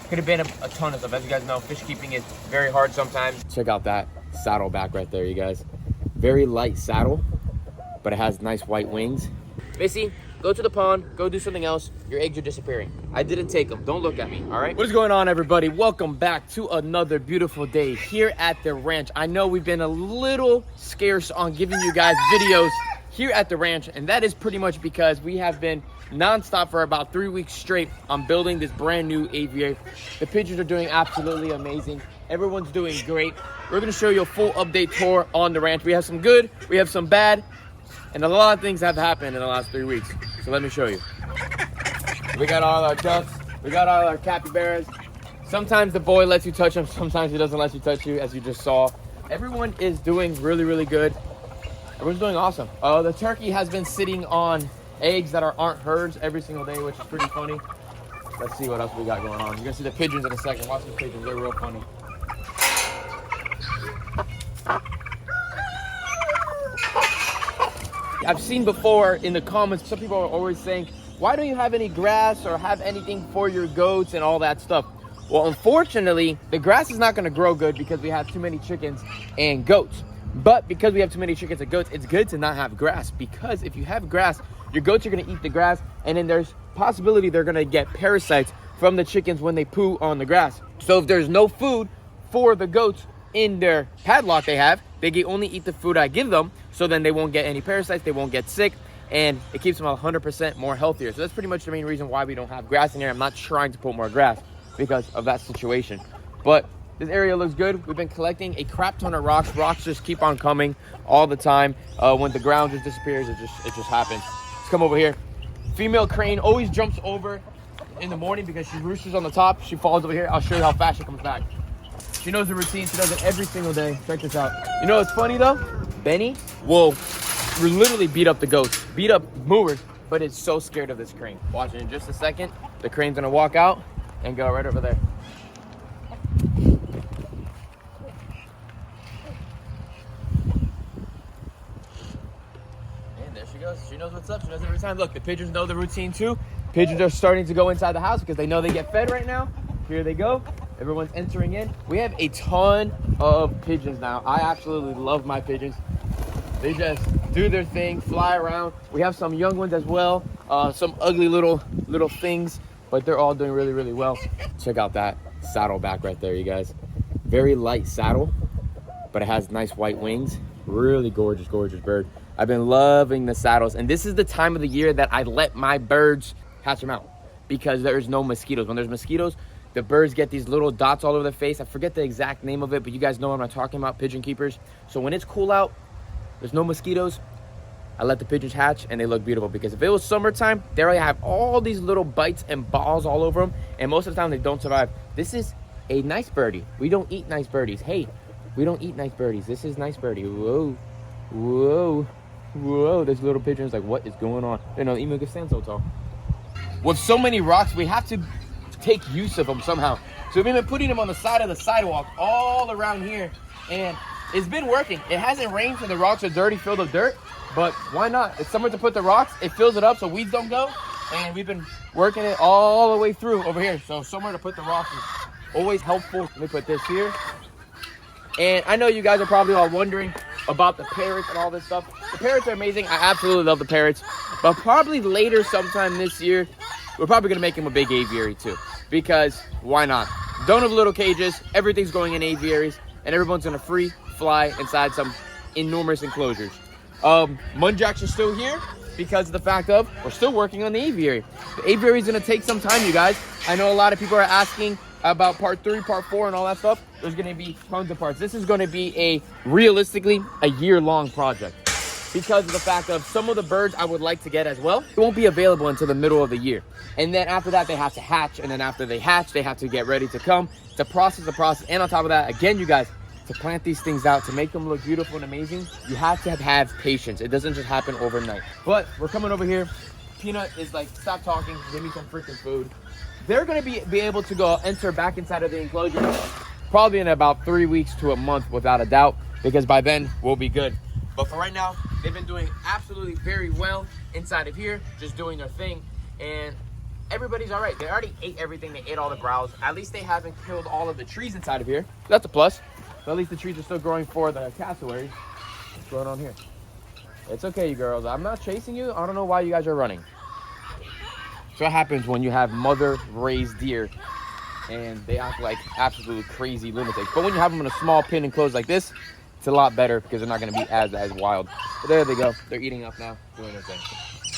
Could have been a ton of stuff. As you guys know, fish keeping is very hard sometimes. Check out that saddle back right there, you guys. Very light saddle, but it has nice white wings. Missy, go to the pond, go do something else. Your eggs are disappearing. I didn't take them. Don't look at me, all right? What is going on, everybody? Welcome back to another beautiful day here at the ranch. I know we've been a little scarce on giving you guys videos here at the ranch, and that is pretty much because we have been non-stop for about 3 weeks straight on building this brand new aviary. The pigeons are doing absolutely amazing. Everyone's doing great. We're gonna show you a full update tour on the ranch. We have some good, we have some bad, and a lot of things have happened in the last 3 weeks. So let me show you. We got all our ducks, we got all our capybaras. Sometimes the boy lets you touch them, sometimes he doesn't let you touch you, as you just saw. Everyone is doing really, really good. Everyone's doing awesome. The turkey has been sitting on eggs that aren't hers every single day, which is pretty funny. Let's see what else we got going on. You're gonna see the pigeons in a second. Watch the pigeons, they're real funny. I've seen before in the comments, some people are always saying, why don't you have any grass or have anything for your goats and all that stuff? Well, unfortunately, the grass is not gonna grow good because we have too many chickens and goats. But because we have too many chickens and goats, it's good to not have grass, because if you have grass, your goats are gonna eat the grass, and then there's possibility they're gonna get parasites from the chickens when they poo on the grass. So if there's no food for the goats in their padlock they can only eat the food I give them, so then they won't get any parasites, they won't get sick, and it keeps them 100% more healthier. So that's pretty much the main reason why we don't have grass in here. I'm not trying to put more grass because of that situation. But this area looks good. We've been collecting a crap ton of rocks. Rocks just keep on coming all the time. When the ground just disappears, it just happens. Let's come over here. Female crane always jumps over in the morning because she roosters on the top. She falls over here. I'll show you how fast she comes back. She knows the routine. She does it every single day. Check this out. You know what's funny though? Benny will literally beat up the goats, beat up movers, but it's so scared of this crane. Watch it in just a second. The crane's gonna walk out and go right over there. She knows what's up. She knows every time. Look, the pigeons know the routine too. Pigeons are starting to go inside the house because they know they get fed right now. Here they go. Everyone's entering in. We have a ton of pigeons now. I absolutely love my pigeons. They just do their thing, fly around. We have some young ones as well. Some ugly little things, but they're all doing really, really well. Check out that saddle back right there, you guys. Very light saddle, but it has nice white wings. Really gorgeous, gorgeous bird. I've been loving the saddles, and this is the time of the year that I let my birds hatch them out because there's no mosquitoes. When there's mosquitoes, the birds get these little dots all over their face. I forget the exact name of it, but you guys know what I'm talking about, pigeon keepers. So when it's cool out, there's no mosquitoes, I let the pigeons hatch, and they look beautiful, because if it was summertime, they already have all these little bites and balls all over them, and most of the time they don't survive. This is a nice birdie. We don't eat nice birdies. Hey, we don't eat nice birdies. This is nice birdie. Whoa, whoa. Whoa, this little pigeon is like, what is going on? You know, even can stand so tall. With so many rocks, we have to take use of them somehow. So we've been putting them on the side of the sidewalk all around here, and it's been working. It hasn't rained, so the rocks are dirty, filled with dirt, but why not? It's somewhere to put the rocks. It fills it up so weeds don't go, and we've been working it all the way through over here. So somewhere to put the rocks is always helpful. Let me put this here. And I know you guys are probably all wondering about the parrots and all this stuff. The parrots are amazing. I absolutely love the parrots. But probably later sometime this year, we're probably going to make them a big aviary too. Because why not? Don't have little cages. Everything's going in aviaries. And everyone's going to free fly inside some enormous enclosures. Muntjacs are still here because of the fact of we're still working on the aviary. The aviary is going to take some time, you guys. I know a lot of people are asking about part 3, part 4, and all that stuff. There's going to be tons of parts. This is going to be realistically a year-long project because of the fact of some of the birds I would like to get as well. It won't be available until the middle of the year. And then after that, they have to hatch. And then after they hatch, they have to get ready to come. It's a process. And on top of that, again, you guys, to plant these things out, to make them look beautiful and amazing, you have to have patience. It doesn't just happen overnight. But we're coming over here. Peanut is like, stop talking, give me some freaking food. They're going to be able to go enter back inside of the enclosure probably in about 3 weeks to a month without a doubt, because by then we'll be good. But for right now, they've been doing absolutely very well inside of here, just doing their thing. And everybody's all right. They already ate everything. They ate all the browse. At least they haven't killed all of the trees inside of here. That's a plus. So at least the trees are still growing for the cassowary. What's going on here? It's okay, you girls. I'm not chasing you. I don't know why you guys are running. So what happens when you have mother-raised deer and they act like absolutely crazy lunatics. But when you have them in a small pen enclosed like this, it's a lot better because they're not going to be as wild. But there they go. They're eating up now, doing their thing.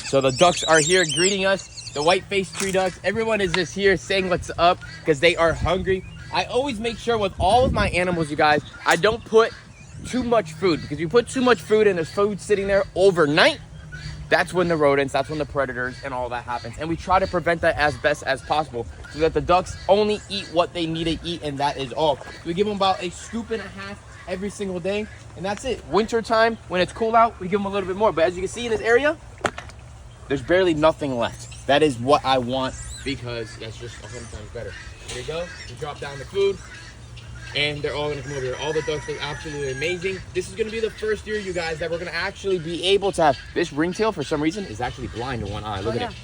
So the ducks are here greeting us. The white-faced tree ducks. Everyone is just here saying what's up because they are hungry. I always make sure with all of my animals, you guys, I don't put too much food, because if you put too much food and there's food sitting there overnight, that's when the rodents, that's when the predators and all that happens. And we try to prevent that as best as possible so that the ducks only eat what they need to eat, and that is all. So we give them about a scoop and a half every single day, and that's it. Winter time, when it's cool out, we give them a little bit more. But as you can see in this area, there's barely nothing left. That is what I want, because that's just 100 times better. There you go. We drop down the food, and they're all gonna come over here. All the ducks look absolutely amazing. This is gonna be the first year, you guys, that we're gonna actually be able to have this ringtail. For some reason, is actually blind in one eye. Look at it.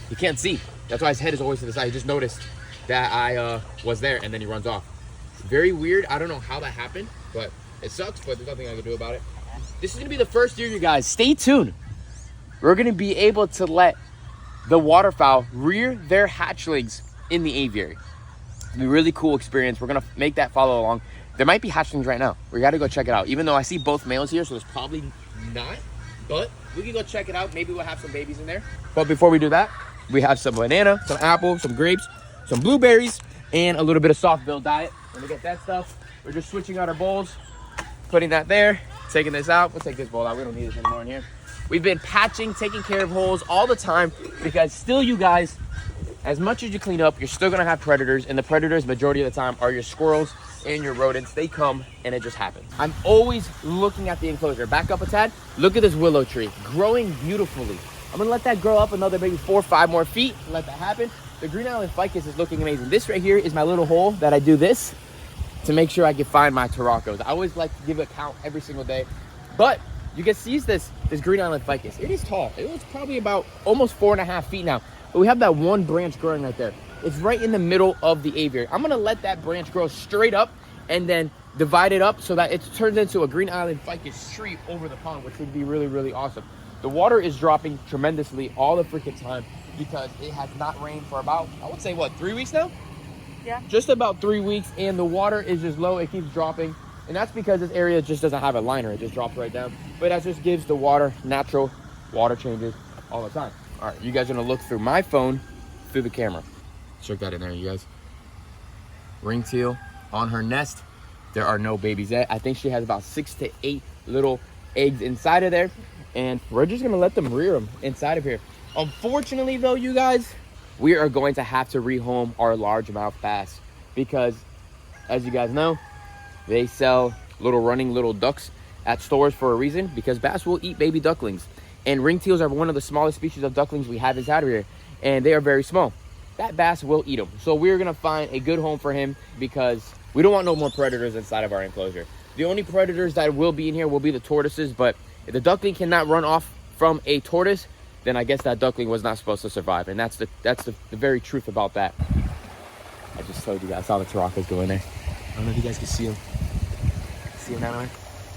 He can't see. That's why his head is always to the side. He just noticed that I was there, and then he runs off. Very weird. I don't know how that happened, but it sucks. But there's nothing I can do about it. This is gonna be the first year, you guys. Stay tuned. We're gonna be able to let the waterfowl rear their hatchlings in the aviary. It'll be a really cool experience. We're gonna make that follow along. There might be hatchlings right now. We gotta go check it out. Even though I see both males here, so it's probably not, but we can go check it out. Maybe we'll have some babies in there. But before we do that, we have some banana, some apple, some grapes, some blueberries, and a little bit of soft-bill diet. When we get that stuff, we're just switching out our bowls, putting that there, taking this out. We'll take this bowl out. We don't need this anymore in here. We've been patching, taking care of holes all the time, because still, you guys, as much as you clean up, you're still gonna have predators, and the predators, majority of the time, are your squirrels and your rodents. They come, and it just happens. I'm always looking at the enclosure. Back up a tad. Look at this willow tree, growing beautifully. I'm gonna let that grow up another maybe 4 or 5 more feet and let that happen. The green island ficus is looking amazing. This right here is my little hole that I do this to make sure I can find my taracos. I always like to give it a count every single day, but you can see this green island ficus. It is tall. It was probably about almost 4.5 feet now. But we have that one branch growing right there. It's right in the middle of the aviary. I'm gonna let that branch grow straight up and then divide it up so that it turns into a green island ficus tree over the pond, which would be really, really awesome. The water is dropping tremendously all the freaking time because it has not rained for about, I would say, what, 3 weeks now? Yeah. Just about 3 weeks, and the water is just low. It keeps dropping. And that's because this area just doesn't have a liner. It just drops right down. But that just gives the water natural water changes all the time. All right, you guys are gonna look through my phone through the camera. Check that in there, you guys. Ringtail on her nest. There are no babies yet. I think she has about 6 to 8 little eggs inside of there. And we're just gonna let them rear them inside of here. Unfortunately though, you guys, we are going to have to rehome our largemouth bass because, as you guys know, they sell running little ducks at stores for a reason, because bass will eat baby ducklings. And ringtails are one of the smallest species of ducklings we have inside of here, and they are very small. That bass will eat them. So we're gonna find a good home for him because we don't want no more predators inside of our enclosure. The only predators that will be in here will be the tortoises, but if the duckling cannot run off from a tortoise, then I guess that duckling was not supposed to survive. And that's the very truth about that. I just told you guys, I saw the taracos go in there. I don't know if you guys can see them. See them down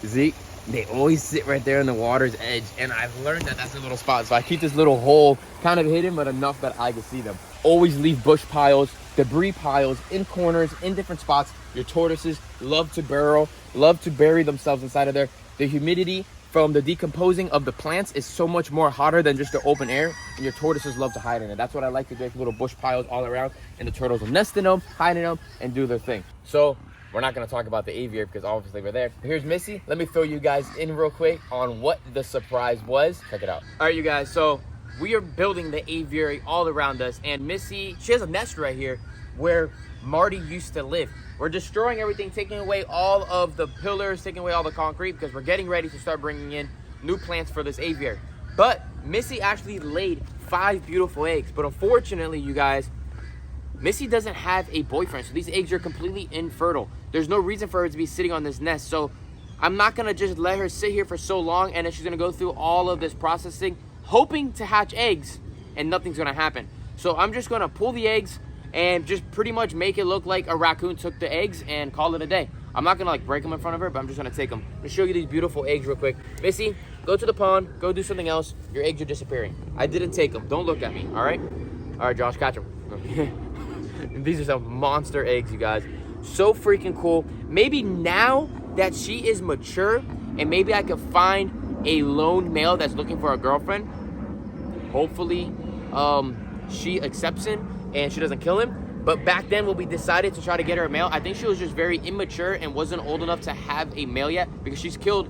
there? See? They always sit right there on the water's edge, and I've learned that that's a little spot. So I keep this little hole kind of hidden, but enough that I can see them. Always leave bush piles, debris piles in corners, in different spots. Your tortoises love to burrow, love to bury themselves inside of there. The humidity from the decomposing of the plants is so much more hotter than just the open air, and your tortoises love to hide in it. That's what I like to do, little bush piles all around, and the turtles will nest in them, hide in them, and do their thing. So we're not going to talk about the aviary because obviously we're there. Here's Missy. Let me fill you guys in real quick on what the surprise was. Check it out. All right, you guys. So we are building the aviary all around us, and Missy, she has a nest right here where Marty used to live. We're destroying everything, taking away all of the pillars, taking away all the concrete, because we're getting ready to start bringing in new plants for this aviary. But Missy actually laid 5 beautiful eggs. But unfortunately, you guys, Missy doesn't have a boyfriend, so these eggs are completely infertile. There's no reason for her to be sitting on this nest, so I'm not gonna just let her sit here for so long, and then she's gonna go through all of this processing, hoping to hatch eggs, and nothing's gonna happen. So I'm just gonna pull the eggs and just pretty much make it look like a raccoon took the eggs and call it a day. I'm not gonna like break them in front of her, but I'm just gonna take them. I'm gonna show you these beautiful eggs real quick. Missy, go to the pond, go do something else. Your eggs are disappearing. I didn't take them. Don't look at me, all right? All right, Josh, catch them. These are some monster eggs, you guys. So freaking cool. Maybe now that she is mature and maybe I could find a lone male that's looking for a girlfriend, hopefully she accepts him and she doesn't kill him. But back then when we decided to try to get her a male, I think she was just very immature and wasn't old enough to have a male yet, because she's killed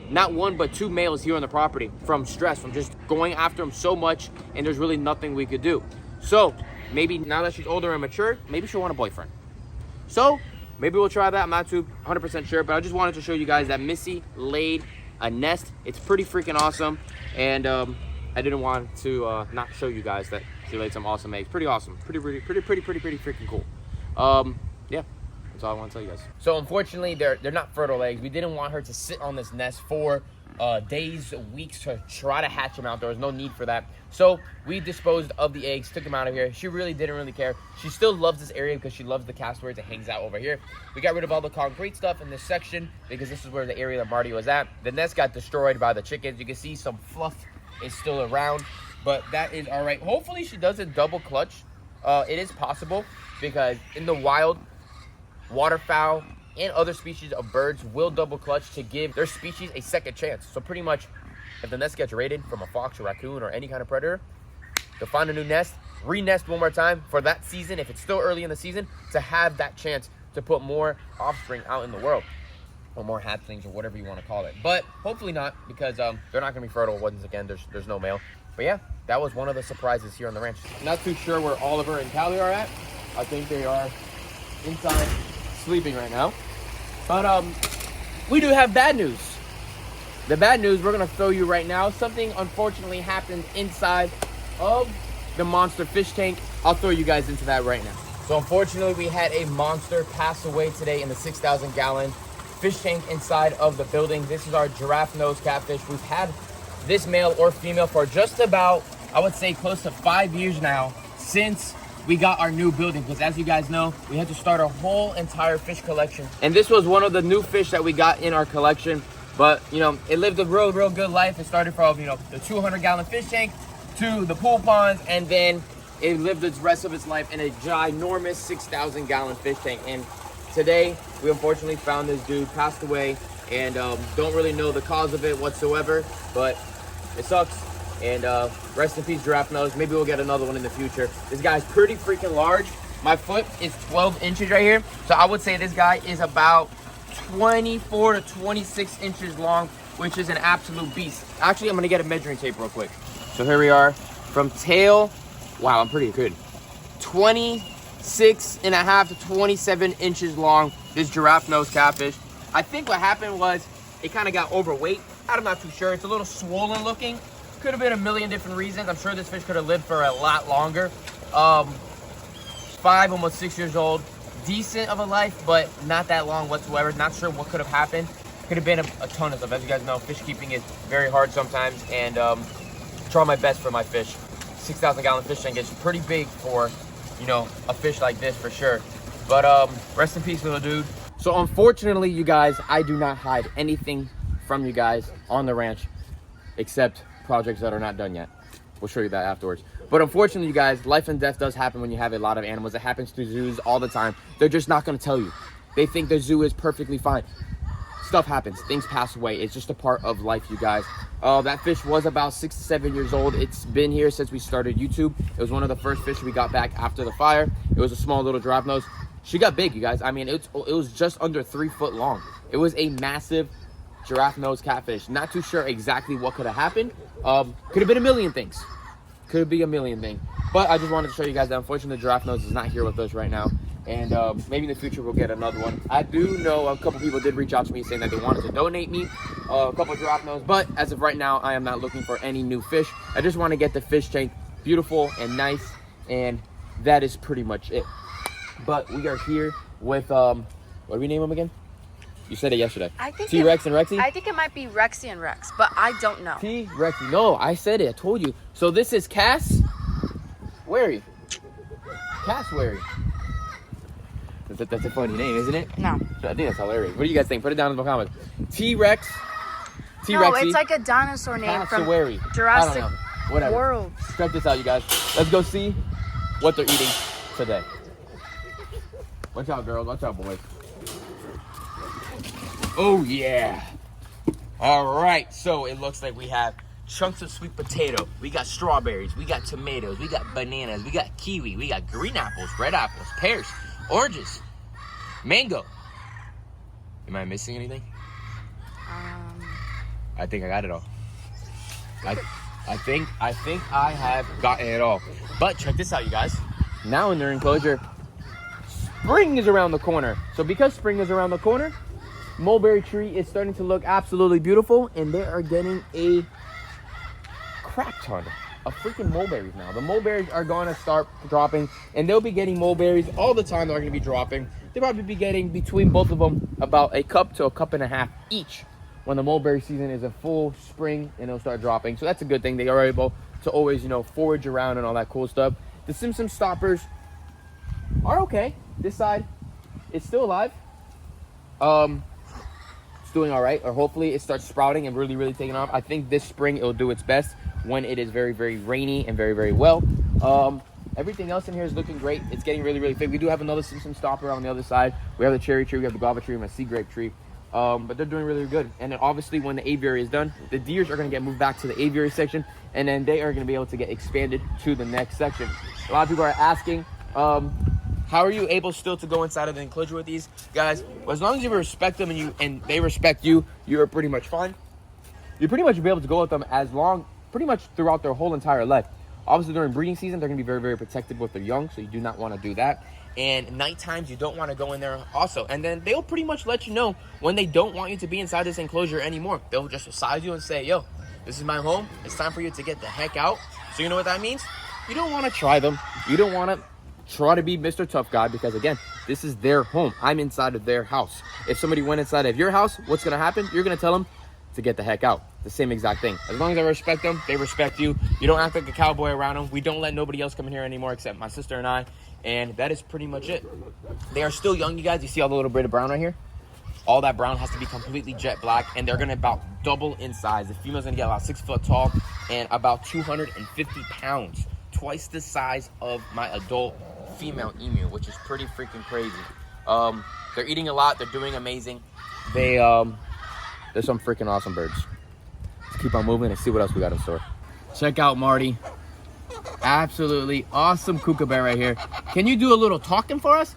not one but two males here on the property from stress, from just going after them so much, and there's really nothing we could do. So maybe now that she's older and mature, maybe she'll want a boyfriend. So maybe we'll try that. I'm not too 100% sure, but I just wanted to show you guys that Missy laid a nest. It's pretty freaking awesome, and I didn't want to not show you guys that she laid some awesome eggs. Pretty awesome. Pretty freaking cool. Yeah, that's all I want to tell you guys. So unfortunately, they're not fertile eggs. We didn't want her to sit on this nest for days, weeks to try to hatch them out. There was no need for that. So we disposed of the eggs, took them out of here. She really didn't really care. She still loves this area because she loves the cassowary that hangs out over here. We got rid of all the concrete stuff in this section because this is where the area that Marty was at. The nest got destroyed by the chickens. You can see some fluff is still around, but that is all right. Hopefully she doesn't double clutch. It is possible because in the wild, waterfowl and other species of birds will double clutch to give their species a second chance. So pretty much if the nest gets raided from a fox or raccoon or any kind of predator, they'll find a new nest, re-nest one more time for that season, if it's still early in the season, to have that chance to put more offspring out in the world, or more hatchlings, or whatever you want to call it. But hopefully not, because they're not going to be fertile once again. There's no male. But yeah, that was one of the surprises here on the ranch. Not too sure where Oliver and Callie are at. I think they are inside sleeping right now. But we do have bad news. The bad news we're going to throw you right now. Something unfortunately happened inside of the monster fish tank. I'll throw you guys into that right now. So unfortunately, we had a monster pass away today in the 6,000 gallon fish tank inside of the building. This is our giraffe nose catfish. We've had this male or female for just about, I would say, close to 5 years now since we got our new building, because as you guys know, we had to start a whole entire fish collection. And this was one of the new fish that we got in our collection. But, you know, it lived a real good life. It started from, you know, the 200 gallon fish tank to the pool ponds, and then it lived the rest of its life in a ginormous 6,000 gallon fish tank. And today, we unfortunately found this dude passed away, and don't really know the cause of it whatsoever, but it sucks. And rest in peace, giraffe nose. Maybe we'll get another one in the future. This guy's pretty freaking large. My foot is 12 inches right here, so I would say this guy is about 24 to 26 inches long, which is an absolute beast. Actually, I'm gonna get a measuring tape real quick. So here we are, from tail, wow, I'm pretty good. 26.5 to 27 inches long, this giraffe nose catfish. I think what happened was it kind of got overweight. I'm not too sure. It's a little swollen looking. Could have been a million different reasons. I'm sure this fish could have lived for a lot longer. 5, almost 6 years old. Decent of a life, but not that long whatsoever. Not sure what could have happened. Could have been a ton of stuff. As you guys know, fish keeping is very hard sometimes, and try my best for my fish. 6,000 gallon fish tank is pretty big for, you know, a fish like this for sure. But rest in peace, little dude. So unfortunately, you guys, I do not hide anything from you guys on the ranch except projects that are not done yet. We'll show you that afterwards. But unfortunately, you guys, life and death does happen when you have a lot of animals. It happens to zoos all the time. They're just not going to tell you. They think the zoo is perfectly fine. Stuff happens. Things pass away. It's just a part of life, you guys. That fish was about 6 to 7 years old. It's been here since we started YouTube. It was one of the first fish we got back after the fire. It was a small little giraffe nose. She got big, you guys. I mean, it was just under 3 foot long. It was a massive giraffe nose catfish. Not too sure exactly what could have happened. Could have been a million things. Could be a million things. But I just wanted to show you guys that unfortunately the giraffe nose is not here with us right now. And maybe in the future we'll get another one. I do know a couple people did reach out to me saying that they wanted to donate me a couple of giraffe nose. But as of right now, I am not looking for any new fish. I just want to get the fish tank beautiful and nice. And that is pretty much it. But we are here with, what do we name them again? You said it yesterday. I think T-Rex and Rexy? I think it might be Rexy and Rex, but I don't know. T-Rexy. No, I said it. I told you. So this is Cass. Cassowary. Cassowary. That's a funny name, isn't it? No. I think that's hilarious. What do you guys think? Put it down in the comments. T-Rex. No, it's like a dinosaur name Cassowary. from Jurassic I don't know. Whatever. World. Check this out, you guys. Let's go see what they're eating today. Watch out, girls. Watch out, boys. Oh, yeah. All right. So it looks like we have chunks of sweet potato. We got strawberries. We got tomatoes. We got bananas. We got kiwi. We got green apples, red apples, pears, oranges, mango. Am I missing anything? I think I got it all. I think I have gotten it all. But check this out, you guys. Now in their enclosure, spring is around the corner. So because spring is around the corner, mulberry tree is starting to look absolutely beautiful, and they are getting a crap ton of freaking mulberries now. The mulberries are going to start dropping, and they'll be getting mulberries all the time. They're going to be dropping. They'll probably be getting between both of them about a cup to a cup and a half each when the mulberry season is in full spring, and they'll start dropping. So that's a good thing. They are able to always, you know, forage around and all that cool stuff. The Simpson stoppers are okay. This side is still alive. It's doing all right, or hopefully it starts sprouting and really, really taking off. I think this spring it'll do its best when it is very, very rainy and very, very well. Everything else in here is looking great. It's getting really, really big. We do have another Simpson stopper on the other side. We have the cherry tree, we have the guava tree, and a sea grape tree. But they're doing really good. And then obviously when the aviary is done, the deers are going to get moved back to the aviary section, and then they are going to be able to get expanded to the next section. A lot of people are asking, how are you able still to go inside of the enclosure with these guys? Well, as long as you respect them and they respect you, you're pretty much fine. You pretty much be able to go with them pretty much throughout their whole entire life. Obviously during breeding season, they're going to be very, very protected with their young, so you do not want to do that. And night times, you don't want to go in there also. And then they'll pretty much let you know when they don't want you to be inside this enclosure anymore. They'll just size you and say, yo, this is my home. It's time for you to get the heck out. So you know what that means? You don't want to try them. You don't want to try to be Mr. Tough Guy, because again, this is their home. I'm inside of their house. If somebody went inside of your house, what's going to happen? You're going to tell them to get the heck out. The same exact thing. As long as I respect them, they respect you. You don't act like a cowboy around them. We don't let nobody else come in here anymore except my sister and I. And that is pretty much it. They are still young, you guys. You see all the little bit of brown right here? All that brown has to be completely jet black, and they're going to about double in size. The female's going to get about 6 foot tall and about 250 pounds. Twice the size of my adult female emu, which is pretty freaking crazy. They're eating a lot. They're doing amazing. They're some freaking awesome birds. Let's keep on moving and see what else we got in store. Check out Marty. Absolutely awesome kookaburra right here. Can you do a little talking for us?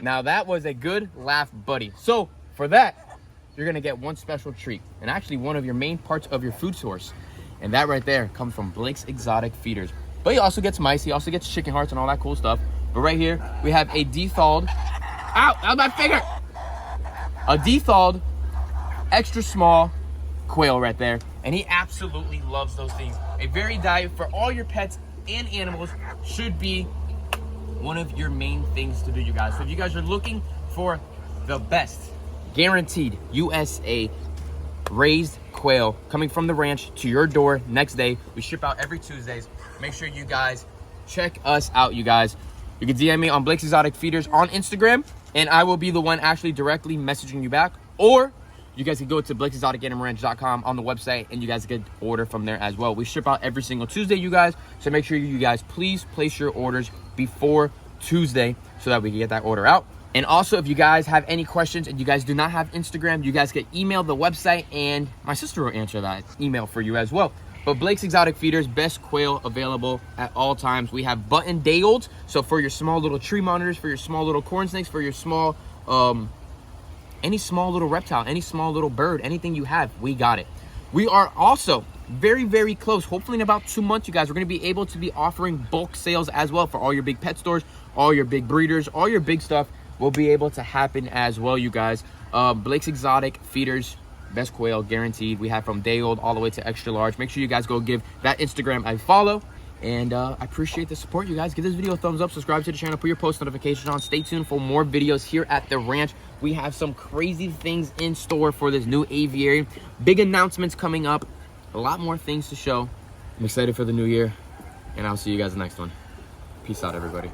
Now that was a good laugh, buddy. So for that, you're gonna get one special treat, and actually one of your main parts of your food source. And that right there comes from Blake's Exotic Feeders. But he also gets mice, he also gets chicken hearts and all that cool stuff. But right here, we have a de-thawed, ow, that was my finger! A de-thawed, extra small quail right there. And he absolutely loves those things. A varied diet for all your pets and animals should be one of your main things to do, you guys. So if you guys are looking for the best, guaranteed USA raised quail coming from the ranch to your door next day. We ship out every Tuesdays. Make sure you guys check us out, you guys. You can DM me on Blake's Exotic Feeders on Instagram, and I will be the one actually directly messaging you back. Or you guys can go to Blake'sExoticAnimalRanch.com on the website, and you guys can order from there as well. We ship out every single Tuesday, you guys. So make sure you guys please place your orders before Tuesday so that we can get that order out. And also, if you guys have any questions and you guys do not have Instagram, you guys can email the website, and my sister will answer that email for you as well. But Blake's Exotic Feeders, best quail available at all times. We have button day-olds, so for your small little tree monitors, for your small little corn snakes, for your small, any small little reptile, any small little bird, anything you have, we got it. We are also very, very close. Hopefully in about 2 months, you guys, we're going to be able to be offering bulk sales as well for all your big pet stores, all your big breeders, all your big stuff will be able to happen as well, you guys. Blake's Exotic Feeders, best quail guaranteed. We have from day old all the way to extra large. Make sure you guys go give that Instagram a follow. And I appreciate the support, you guys. Give this video a thumbs up, subscribe to the channel, put your post notifications on. Stay tuned for more videos here at the ranch. We have some crazy things in store for this new aviary. Big announcements coming up. A lot more things to show. I'm excited for the new year. And I'll see you guys in the next one. Peace out, everybody.